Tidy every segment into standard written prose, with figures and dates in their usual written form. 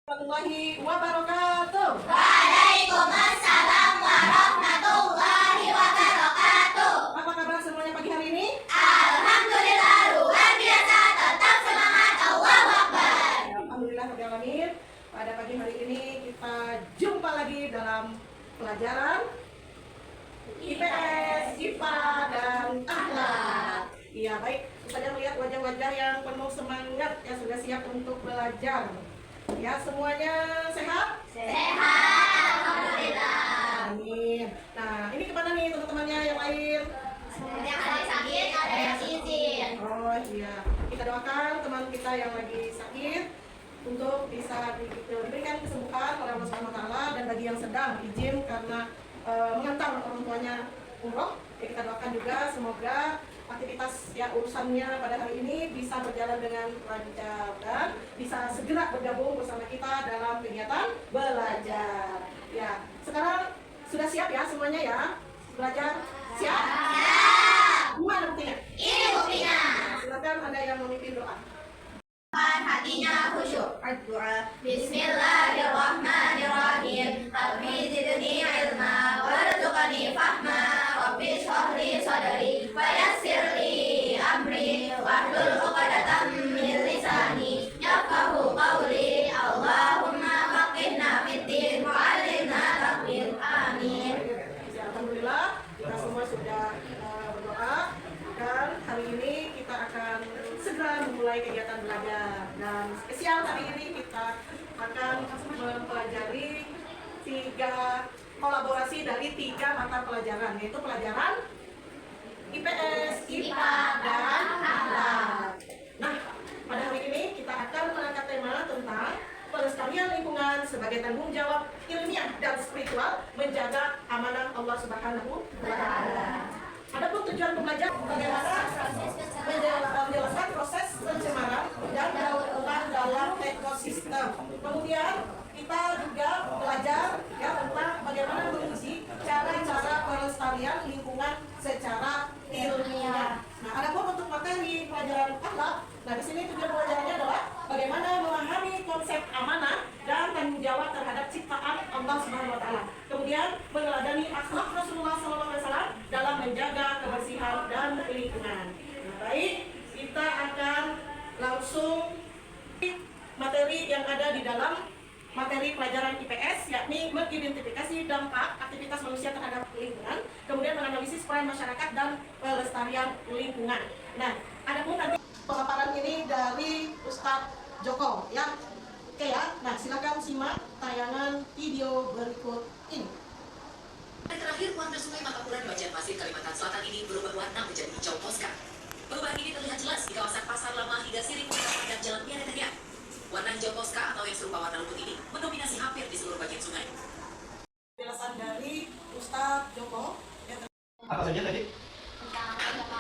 Warahmatullahi wabarakatuh. Waalaikumsalam warahmatullahi wabarakatuh. Apa kabar semuanya pagi hari ini? Alhamdulillah luar biasa, tetap semangat, Allahu Akbar. Alhamdulillah rabbil alamin. Pada pagi hari ini kita jumpa lagi dalam pelajaran IPS, IPA dan akhlak. Iya baik, kita melihat wajah-wajah yang penuh semangat yang sudah siap untuk belajar. Ya, semuanya sehat? Sehat, alhamdulillah. Amin. Nah, ini kemana nih teman-temannya yang lain? Yang lagi sakit ada yang izin. Oh iya, kita doakan teman kita yang lagi sakit untuk bisa diberikan kesembuhan oleh Allah Subhanahu wa taala, dan bagi yang sedang izin karena mengantar orang tuanya umroh, ya kita doakan juga semoga aktivitas ya urusannya pada hari ini bisa berjalan dengan lancar dan bisa segera bergabung bersama kita dalam kegiatan belajar. Ya, sekarang sudah siap ya semuanya ya? Belajar siap? Siap. Mana buktinya? Ini buktinya. Silakan ada yang memimpin doa. Hatinya khusyuk. Doa. Bismillahirrahmanirrahim. Rabbi zidni ilma warzuqni fahma. Rabbi shrah li sadri wa yassir li amri wahlul 'uqdatam min lisani yafqahu qawli. Allahumma faqihna fid-din wa 'allimna ta'wil. Amin. Alhamdulillah kita semua sudah berdoa, dan hari ini kita akan segera memulai kegiatan belajar. Dan spesial hari ini kita akan mempelajari 3 kolaborasi dari 3 mata pelajaran, yaitu pelajaran IPS, IPA, dan akhlak. Nah, pada hari ini kita akan mengangkat tema tentang pelestarian lingkungan sebagai tanggung jawab ilmiah dan spiritual menjaga amanah Allah Subhanahu wa taala. Adapun tujuan pembelajar bagaimana menjelaskan proses pencemaran dan daur ulang dalam ekosistem. Kemudian kita juga belajar ya tentang bagaimana menguji cara-cara pelestarian lingkungan secara ilmiah. Nah, adapun untuk materi pelajaran akhlak, nah di sini tujuan pelajarannya adalah bagaimana memahami konsep amanah dan tanggung jawab terhadap ciptaan Allah Subhanahu wa taala. Kemudian meneladani akhlak Rasulullah SAW dalam menjaga kebersihan dan lingkungan. Nah, baik, kita akan langsung materi yang ada di dalam materi pelajaran IPS, yakni mengidentifikasi dampak aktivitas manusia terhadap lingkungan, kemudian menganalisis peran masyarakat dan pelestarian lingkungan. Nah, adapun nanti pemaparan ini dari Ustadz Joko ya. Oke ya, nah silakan simak tayangan video berikut ini. Terakhir, warna sungai Makapuran Banjarmasin, Kalimantan Selatan ini berubah warna menjadi hijau toska. Perubahan ini terlihat jelas di kawasan Pasar Lama hingga Siring dan Jalan Piaretania. Warna hijau toska atau yang serupa warna lumpur ini mendominasi hampir di seluruh bagian sungai. Penjelasan dari Ustadz Joko. Apa saja tadi?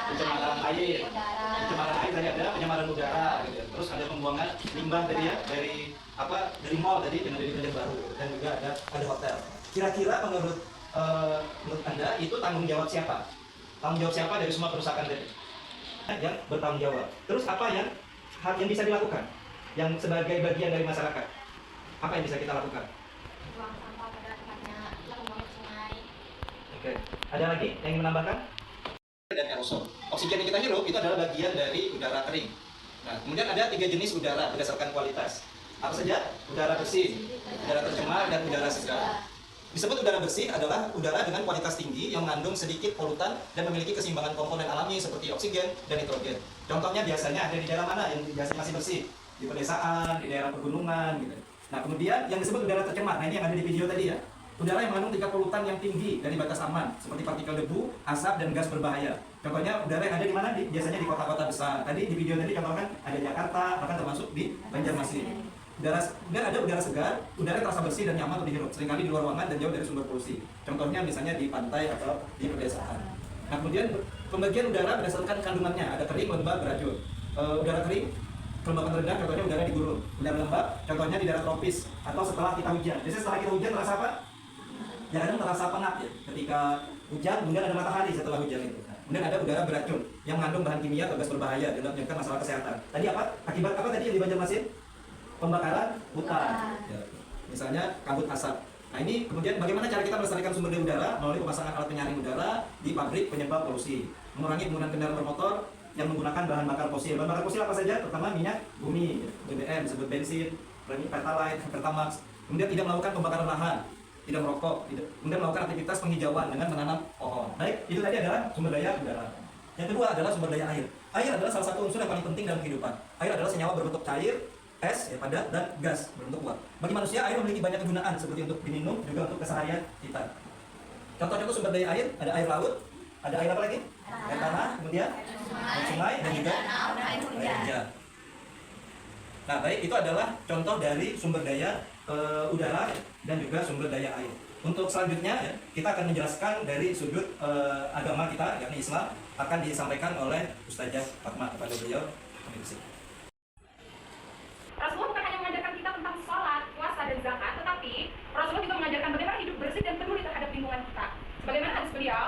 Pencemaran air, pencemaran air tadi ada, pencemaran udara, gitu. Terus ada pembuangan limbah tadi ya dari mall tadi dengan dari Banjarbaru, dan juga ada hotel. Kira-kira menurut Anda itu tanggung jawab siapa? Tanggung jawab siapa dari semua kerusakan tadi? Yang bertanggung jawab. Terus apa yang bisa dilakukan? Yang sebagai bagian dari masyarakat, apa yang bisa kita lakukan? Buang sampah pada tempatnya, membangun sungai. Oke. Ada lagi yang ingin menambahkan? Dan aerosol. Oksigen yang kita hirup itu adalah bagian dari udara kering. Nah, kemudian ada 3 jenis udara berdasarkan kualitas. Apa saja? Udara bersih, udara tercemar, dan udara segar. Disebut udara bersih adalah udara dengan kualitas tinggi yang mengandung sedikit polutan dan memiliki keseimbangan komponen alami seperti oksigen dan nitrogen. Contohnya biasanya ada di daerah mana yang biasanya masih bersih? Di pedesaan, di daerah pegunungan gitu. Nah, kemudian yang disebut udara tercemar, nah ini yang ada di video tadi ya. Udara yang mengandung tingkat polutan yang tinggi dari batas aman, seperti partikel debu, asap, dan gas berbahaya. Contohnya udara yang ada di mana? Biasanya di kota-kota besar. Tadi di video tadi contohkan ada Jakarta, bahkan termasuk di Banjarmasin. Dan ada udara segar, udara yang terasa bersih dan nyaman untuk dihirup, seringkali di luar ruangan dan jauh dari sumber polusi. Contohnya misalnya di pantai atau di pedesaan. Nah, kemudian pembagian udara berdasarkan kandungannya, ada kering, lembab, beracun. Udara kering, kelembapan rendah, contohnya udara di gurun. Udara lembab, contohnya di daerah tropis atau setelah kita hujan. Biasanya setelah kita hujan terasa apa? Kadang terasa penat ya. Ketika hujan, kemudian ada matahari setelah hujan itu. Kemudian ada udara beracun yang mengandung bahan kimia atau gas berbahaya dan menyebabkan masalah kesehatan. Tadi apa? Akibat apa tadi yang di Banjarmasin? Pembakaran hutan. Ya. misalnya kabut asap. Nah ini kemudian bagaimana cara kita melestarikan sumber daya udara melalui pemasangan alat penyaring udara di pabrik penyebab polusi, mengurangi penggunaan kendaraan bermotor yang menggunakan bahan bakar fosil. Bahan bakar fosil apa saja? Pertama minyak bumi, BBM, disebut bensin, pertalite, pertamax. Kemudian tidak melakukan pembakaran lahan, tidak merokok, kemudian melakukan aktivitas penghijauan dengan menanam pohon. Baik, itu tadi adalah sumber daya udara. Yang kedua adalah sumber daya air. Air adalah salah satu unsur yang paling penting dalam kehidupan. Air adalah senyawa berbentuk cair, es, padat, dan gas berbentuk uap. Bagi manusia, air memiliki banyak kegunaan seperti untuk diminum, juga untuk keseharian kita. Contoh-contoh sumber daya air, ada air laut, ada air apa lagi? Air tanah, kemudian air sungai, dan juga air hujan. Nah, baik, itu adalah contoh dari sumber daya udara dan juga sumber daya air. Untuk selanjutnya, ya, kita akan menjelaskan dari sudut agama kita, yakni Islam, akan disampaikan oleh Ustazah Fatma kepada beliau. Rasulullah bukan hanya mengajarkan kita tentang sholat, puasa, dan zakat, tetapi Rasulullah juga mengajarkan bagaimana hidup bersih dan peduli terhadap lingkungan kita. Sebagaimana hadis beliau,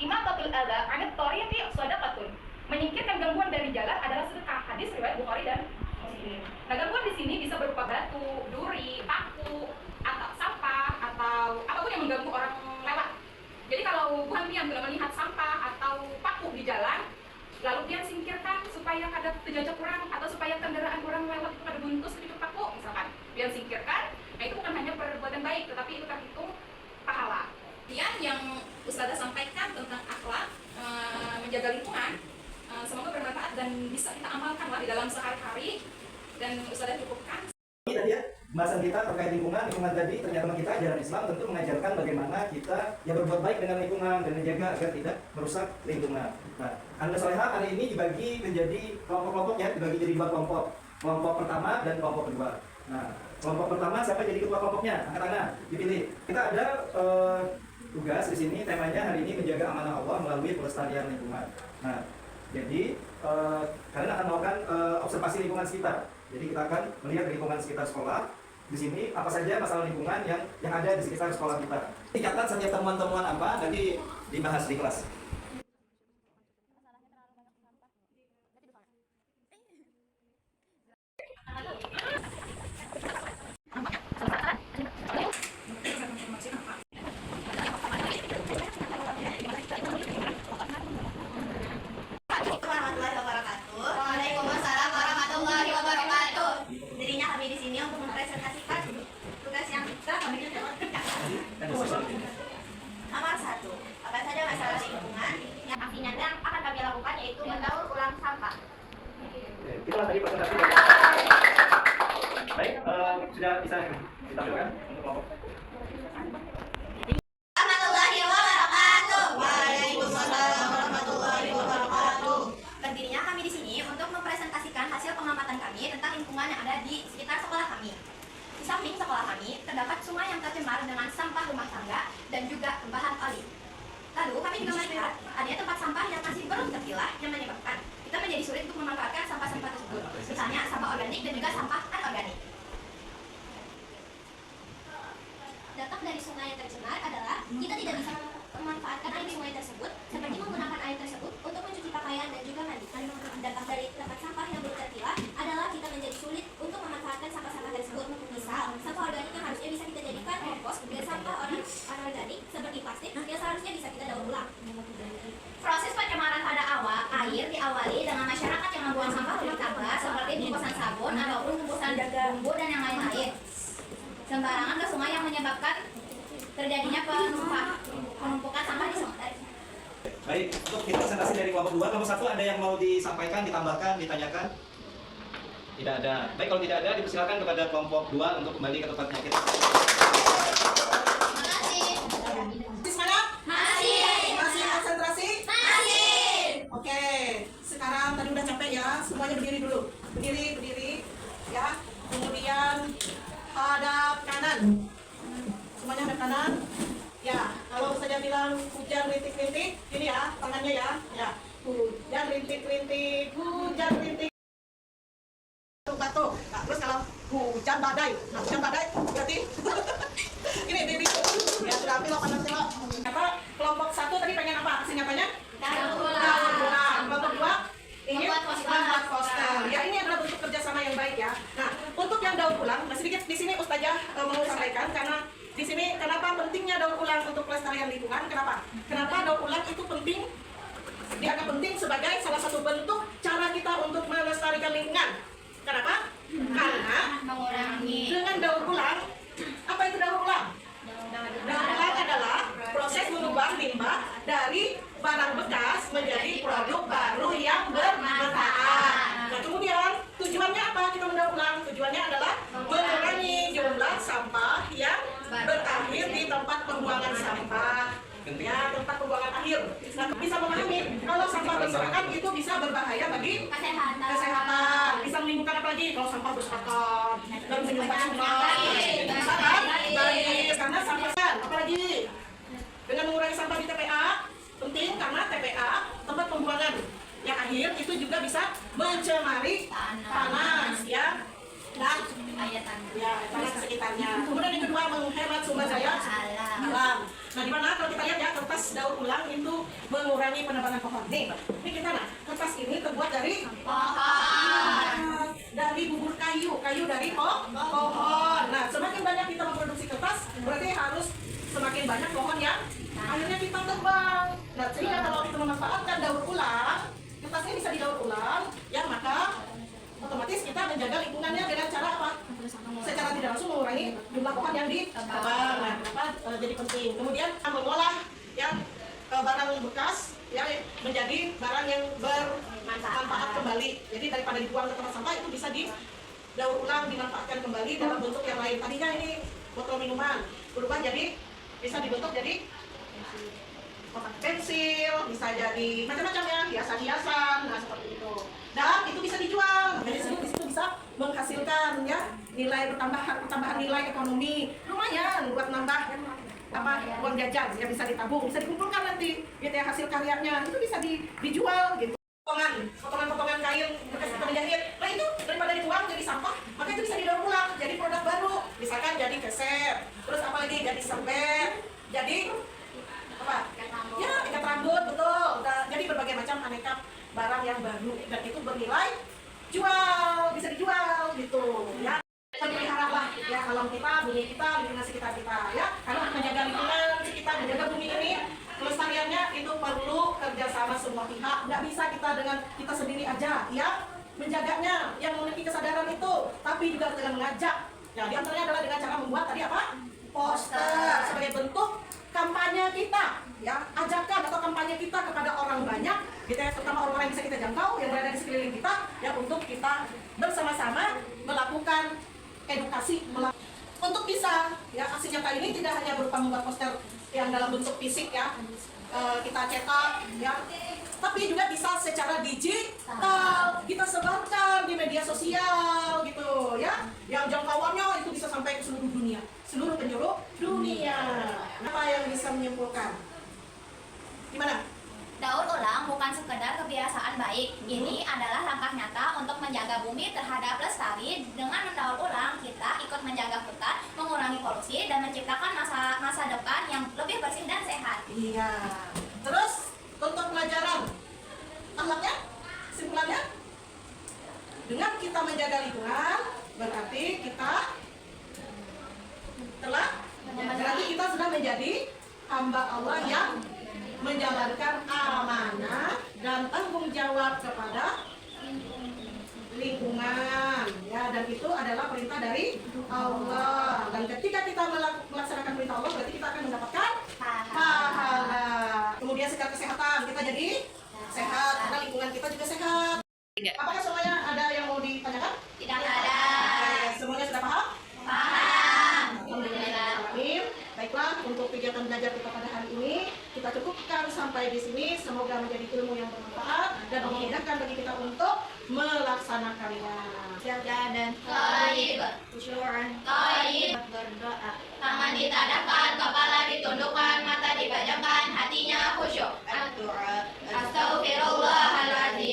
imatatul adza 'anil thariqi shadaqatun. Menyingkirkan gangguan dari jalan adalah sedekah. Hadis riwayat Bukhari dan Muslim. Nah, gangguan di sini bisa berupa batu, duri, paku, atau sampah, atau apapun yang mengganggu orang lewat. Jadi kalau bukan pian bila melihat sampah atau paku di jalan, lalu pian singkirkan supaya ada terjajah kurang atau supaya kendaraan orang lewat itu ada buntus sedikit paku, misalkan pian singkirkan, nah itu bukan hanya perbuatan baik, tetapi itu terhitung pahala. Kemudian yang Ustazah sampaikan tentang akhlak, menjaga lingkungan, semoga bermanfaat dan bisa kita amalkan lah di dalam sehari-hari, dan Ustazah cukupkan. Ini tadi ya, bahasan kita terkait lingkungan tadi ternyata kita ajaran Islam tentu mengajarkan bagaimana kita ya berbuat baik dengan lingkungan dan menjaga agar tidak merusak lingkungan. Nah, Anda Soleha hari ini dibagi menjadi kelompok-kelompok ya, dibagi jadi 2 kelompok. Kelompok pertama dan kelompok kedua. Nah, kelompok pertama siapa jadi ketua kelompoknya? Angkat tangan, dipilih. Kita ada tugas di sini, temanya hari ini menjaga amanah Allah melalui pelestarian lingkungan. Nah, jadi kalian akan melakukan observasi lingkungan sekitar. Jadi kita akan melihat lingkungan sekitar sekolah. Di sini apa saja masalah lingkungan yang ada di sekitar sekolah kita. Catat setiap temuan-temuan apa nanti dibahas di kelas. Warahmatullahi wabarakatuh. Waalaikumsalam warahmatullahi wabarakatuh. Dirinya kami di sini untuk mempresentasikan tugas yang kami kerjakan. Nomor 1, apa saja masalah lingkungan yang aksi nyata yang akan kami lakukan yaitu mendaur ulang sampah. Itulah tadi presentasi. Baik, sudah bisa ditampilkan untuk kelompok. Warahmatullahi wabarakatuh. Waalaikumsalam warahmatullahi wabarakatuh. Berdirinya kami di sini untuk mempresentasikan hasil pengamatan kami tentang lingkungan yang ada di sekitar sekolah kami. Di samping sekolah kami terdapat sungai yang tercemar dengan sampah rumah tangga dan juga bahan oli. Lalu kami juga melihat adanya tempat sampah yang masih belum terpilah yang menyebabkan kita menjadi sulit untuk memanfaatkan sampah-sampah tersebut. Misalnya sampah organik dan juga sampah anorganik. Dampak dari sungai yang tercemar adalah kita tidak bisa memanfaatkan air sungai tersebut seperti menggunakan air tersebut untuk mencuci pakaian dan juga mandi. Dampak dari tempat sampah yang belum terpilah adalah kita menjadi sulit untuk memanfaatkan sampah-sampah tersebut. Misal, sampah organik yang harusnya bisa kita jadikan kompos dan sampah anorganik seperti plastik yang seharusnya bisa kita daur ulang. Proses pencemaran pada awal air diawali dengan masyarakat yang membuang sampah rumah tangga seperti bungkusan sabun ataupun bungkusan bumbu dan yang lain-lain sembarangan ke sungai yang menyebabkan terjadinya penumpukan sampah di sungai. Baik, untuk kita presentasi dari kelompok 2, kelompok 1 ada yang mau disampaikan, ditambahkan, ditanyakan? Tidak ada. Baik, kalau tidak ada, dipersilakan kepada kelompok 2 untuk kembali ke tempatnya kita. Makasih. Semangat? Masih. Masih konsentrasi? Masih. Oke, sekarang tadi udah capek ya, semuanya berdiri dulu. Berdiri, ya. Kemudian hadap kanan. Semuanya hadap kanan. Ya, kalau saja bilang hujan rintik-rintik, ini ya, tangannya ya. Ya, hujan rintik-rintik, hujan rintik. Batuk. Nah, terus kalau hujan badai, nah hujan badai berarti ini diri. Ya sudah ambil panas celok. Apa kelompok 1 tadi pengen apa? Aksi nyatanya? Daur ulang. Kelompok 2 ingin membuat poster. Ya ini adalah bentuk kerjasama yang baik ya. Nah, untuk yang daur ulang, nah sedikit di sini Ustazah mau sampaikan karena di sini kenapa pentingnya daur ulang untuk pelestarian lingkungan? Kenapa? Kenapa daur ulang itu penting? Dianggap penting sebagai salah satu bentuk cara kita untuk melestarikan lingkungan. Kenapa? Karena Mengurangi. dengan daur ulang, apa itu daur ulang? Daur ulang adalah proses mengubah limbah dari barang bekas menjadi produk baru yang bermanfaat. Nah kemudian tujuannya apa kita mendaur ulang? Tujuannya adalah mengurangi jumlah sampah yang berakhir di tempat pembuangan sampah. Ya, tempat pembuangan akhir. Nah, bisa memahami kalau sampah berserakan itu bisa berbahaya bagi kesehatan. Bisa menimbulkan apa lagi kalau sampah berserakan dan menyumbat sungai. Bisa kan? Baik, karena sampah apalagi dengan mengurangi sampah di TPA penting karena TPA tempat pembuangan yang akhir itu juga bisa mencemari tanah ya dan tanah sekitarnya. Kemudian yang kedua menghemat sumber daya alam. Nah, di mana kalau kita lihat ya kertas daur ulang itu mengurangi penebangan pohon. Nih kita kertas ini terbuat dari pohon, dari bubur kayu dari pohon. Nah, semakin banyak kita memproduksi kertas, berarti harus semakin banyak pohon yang akhirnya kita tebang. Nah, sehingga kalau kita memanfaatkan daur ulang, kertas ini bisa didaur ulang, ya maka otomatis kita menjaga lingkungannya dengan cara apa? Secara tidak langsung mengurangi jumlah pohon yang ditebang. Nah, kenapa jadi penting? Kemudian mengolah yang barang bekas ya menjadi barang yang bermanfaat kembali. Jadi daripada dibuang ke tempat sampah itu bisa didaur ulang, dimanfaatkan kembali dalam bentuk yang lain. Tadinya ini botol minuman berubah jadi bisa dibentuk jadi kotak pensil, bisa jadi macam-macam ya, hiasan-hiasan, nah seperti itu. Dan itu bisa dijual, jadi di situ bisa menghasilkan ya nilai pertambahan nilai ekonomi lumayan buat nambah apa uang jajan ya bisa ditabung, bisa dikumpulkan nanti gitu ya hasil karyanya itu bisa dijual gitu. Potongan kain bekas kita menjahit, nah itu daripada dibuang jadi sampah, maka itu bisa didaur ulang jadi produk baru, misalkan jadi keset, terus apalagi jadi serbet, jadi apa? Ya ikat rambut betul, jadi berbagai macam aneka barang yang baru dan itu bernilai jual, bisa dijual gitu ya. Peliharalah ya alam kita, bumi kita, lingkungan sekitar kita ya, karena untuk menjaga lingkungan sekitar, menjaga bumi ini pelestariannya itu perlu kerjasama semua pihak. Nggak bisa kita dengan kita sendiri aja ya menjaganya, yang memiliki kesadaran itu, tapi juga dengan mengajak. Ya di antaranya adalah dengan cara membuat tadi apa? Poster sebagai bentuk kampanye kita ya, ajakan atau kampanye kita kepada orang banyak gitu ya, terutama orang-orang yang bisa kita jangkau yang berada di sekeliling kita ya, untuk kita bersama-sama melakukan edukasi untuk bisa ya aksi nyata ini tidak hanya berupa membuat poster yang dalam bentuk fisik ya kita cetak ya, tapi juga bisa secara digital kita sebarkan di media sosial gitu ya, yang jangkauannya itu bisa sampai ke seluruh dunia, seluruh penjuru dunia. Apa yang bisa menyimpulkan? Gimana? Daur ulang bukan sekedar kebiasaan baik. Ini adalah langkah nyata untuk menjaga bumi terhadap lestari. Dengan mendaur ulang, kita ikut menjaga hutan, mengurangi polusi, dan menciptakan masa depan yang lebih bersih dan sehat. Iya. Terus untuk pelajaran akhlaknya, simpulannya, dengan kita menjaga lingkungan, berarti kita sudah menjadi hamba Allah yang menjalankan amanah dan tanggung jawab kepada lingkungan ya, dan itu adalah perintah dari Allah, dan ketika kita melaksanakan perintah Allah berarti kita akan mendapatkan pahala. Kemudian secara kesehatan kita jadi sehat karena lingkungan kita juga sehat. Apakah semuanya ada yang mau ditanyakan? Tidak ada. Semuanya sudah paham? Paham. Alhamdulillah. Baiklah, untuk kegiatan belajar kita pada hari ini kita cukupkan sampai di sini. Semoga menjadi ilmu yang bermanfaat dan memudahkan bagi kita untuk melaksanakannya. Dan Taib, Khusyu'an, Taib, berdoa. tangan ditadahkan, kepala ditundukkan, mata dipejamkan, hatinya khusyuk. Doa. Astaghfirullahaladzim.